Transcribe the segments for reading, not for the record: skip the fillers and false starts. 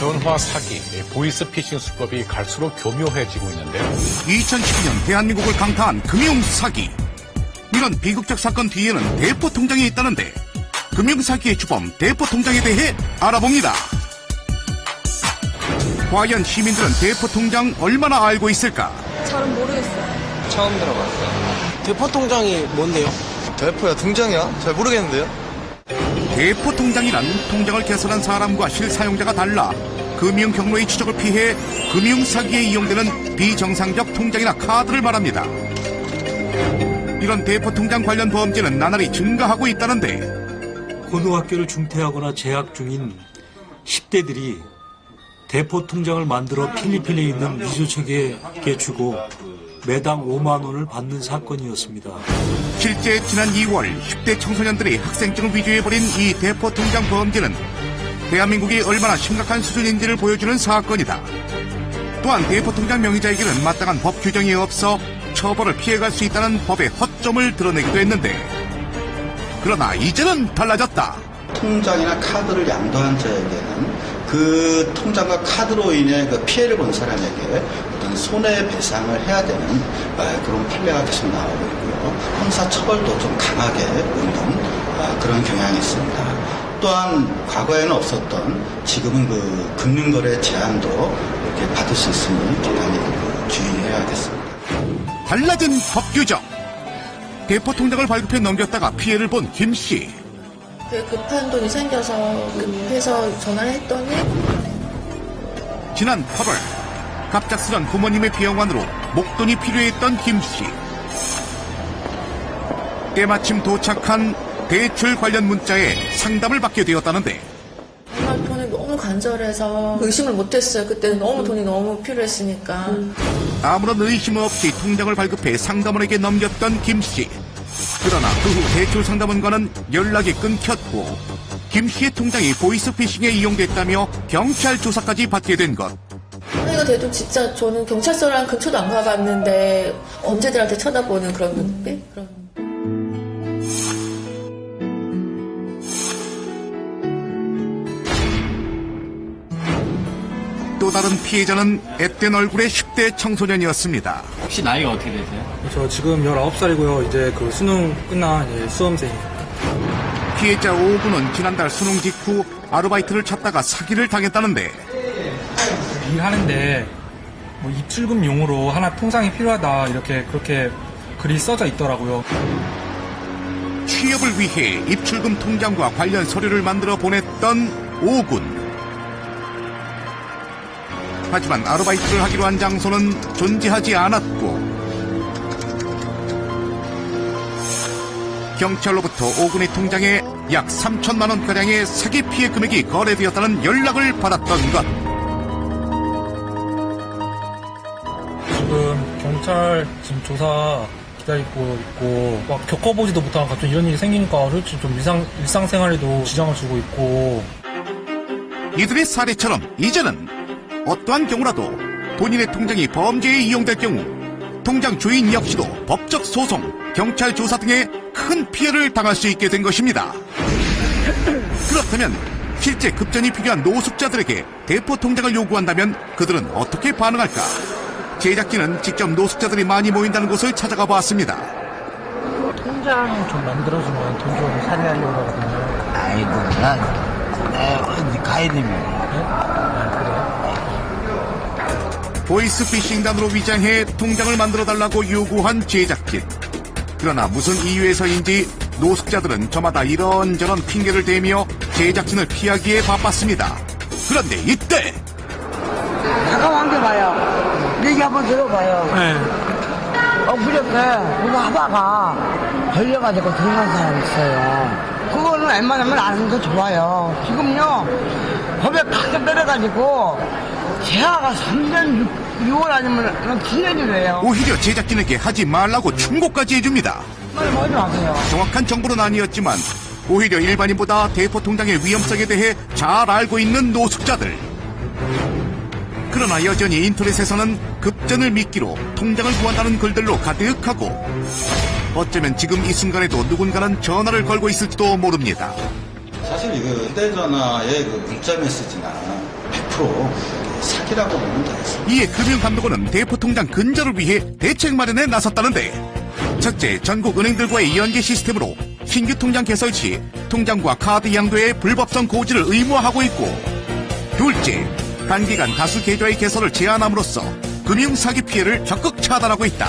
전화 사기, 보이스피싱 수법이 갈수록 교묘해지고 있는데요. 2012년 대한민국을 강타한 금융사기. 이런 비극적 사건 뒤에는 대포통장이 있다는데 금융사기의 주범 대포통장에 대해 알아봅니다. 과연 시민들은 대포통장 얼마나 알고 있을까? 잘은 모르겠어요. 처음 들어봤어요. 대포통장이 뭔데요? 대포야, 통장이야? 잘 모르겠는데요? 대포통장이란 통장을 개설한 사람과 실사용자가 달라 금융 경로의 추적을 피해 금융사기에 이용되는 비정상적 통장이나 카드를 말합니다. 이런 대포통장 관련 범죄는 나날이 증가하고 있다는데 고등학교를 중퇴하거나 재학 중인 10대들이 대포통장을 만들어 필리핀에 있는 미조책에게 주고 매당 5만 원을 받는 사건이었습니다. 실제 지난 2월 10대 청소년들이 학생증을 위조해버린 이 대포통장 범죄는 대한민국이 얼마나 심각한 수준인지를 보여주는 사건이다. 또한 대포통장 명의자에게는 마땅한 법 규정이 없어 처벌을 피해갈 수 있다는 법의 허점을 드러내기도 했는데 그러나 이제는 달라졌다. 통장이나 카드를 양도한 자에게는 그 통장과 카드로 인해 그 피해를 본 사람에게 어떤 손해배상을 해야 되는 그런 판례가 계속 나오고 있고요. 형사처벌도 좀 강하게 오는 그런 경향이 있습니다. 또한 과거에는 없었던 지금은 그 금융거래 제한도 이렇게 받을 수 있으니 대단히 주의해야겠습니다. 달라진 법 규정. 대포통장을 발급해 넘겼다가 피해를 본 김씨. 급한 돈이 생겨서 급해서 전화를 했더니 지난 8월 갑작스런 부모님의 병원으로 목돈이 필요했던 김씨. 때마침 도착한 대출 관련 문자에 상담을 받게 되었다는데 돈이 너무 간절해서 의심을 못했어요. 그때는 돈이 너무 필요했으니까. 아무런 의심 없이 통장을 발급해 상담원에게 넘겼던 김씨. 그러나 그 후 대출 상담원과는 연락이 끊겼고 김씨의 통장이 보이스피싱에 이용됐다며 경찰 조사까지 받게 된 것. 이거 돼도 진짜 저는 경찰서랑 근처도 안 가봤는데 언제들한테 쳐다보는 그런 눈빛? 또 다른 피해자는 앳된 얼굴의 10대 청소년이었습니다. 혹시 나이가 어떻게 되세요? 저 지금 19살이고요. 이제 그 수능 끝난 수험생이에요. 피해자 오군은 지난달 수능 직후 아르바이트를 찾다가 사기를 당했다는데 일하는데 뭐 입출금용으로 하나 통장이 필요하다 그렇게 글이 써져 있더라고요. 취업을 위해 입출금 통장과 관련 서류를 만들어 보냈던 오군. 하지만 아르바이트를 하기로 한 장소는 존재하지 않았고 경찰로부터 오군의 통장에 약 3천만 원가량의 사기 피해 금액이 거래되었다는 연락을 받았던 것. 지금 경찰 지금 조사 기다리고 있고 막 겪어보지도 못한 갑자기 이런 일이 생기니까 솔직히 좀 일상생활에도 지장을 주고 있고. 이들의 사례처럼 이제는 어떠한 경우라도 본인의 통장이 범죄에 이용될 경우 통장 주인 역시도 법적 소송, 경찰 조사 등의 큰 피해를 당할 수 있게 된 것입니다. 그렇다면 실제 급전이 필요한 노숙자들에게 대포 통장을 요구한다면 그들은 어떻게 반응할까? 제작진은 직접 노숙자들이 많이 모인다는 곳을 찾아가 봤습니다. 통장 좀 만들어주면 돈 좀 살해하려고 하거든요. 아이고, 난 가야 됩니다. 보이스피싱단으로 위장해 통장을 만들어달라고 요구한 제작진. 그러나 무슨 이유에서인지 노숙자들은 저마다 이런저런 핑계를 대며 제작진을 피하기에 바빴습니다. 그런데 이때 잠깐만 앉아봐요. 얘기 한번 들어봐요. 네. 그저께 그거 하다가 걸려가지고 들어간 사람 있어요. 그거는 웬만하면 안 하는 게 좋아요. 지금요 법에 팍 때려가지고 재화가 3년 6월 아니면 7년이래요. 오히려 제작진에게 하지 말라고 충고까지 해줍니다. 빨리 하지 마세요. 정확한 정보는 아니었지만 오히려 일반인보다 대포 통장의 위험성에 대해 잘 알고 있는 노숙자들. 그러나 여전히 인터넷에서는 급전을 미끼로 통장을 구한다는 글들로 가득하고 어쩌면 지금 이 순간에도 누군가는 전화를 걸고 있을지도 모릅니다. 사실 그 휴대전화의 그 문자 메시지나 100% 사기라고 보면 되겠습니다. 이에 금융감독원은 대포통장 근절을 위해 대책 마련에 나섰다는데, 첫째, 전국 은행들과의 연계 시스템으로 신규 통장 개설 시 통장과 카드 양도의 불법성 고지를 의무화하고 있고, 둘째, 단기간 다수 계좌의 개설을 제한함으로써 금융사기 피해를 적극 차단하고 있다.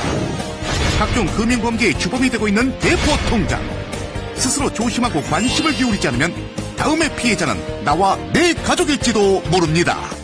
각종 금융범죄의 주범이 되고 있는 대포통장. 스스로 조심하고 관심을 기울이지 않으면 다음의 피해자는 나와 내 가족일지도 모릅니다.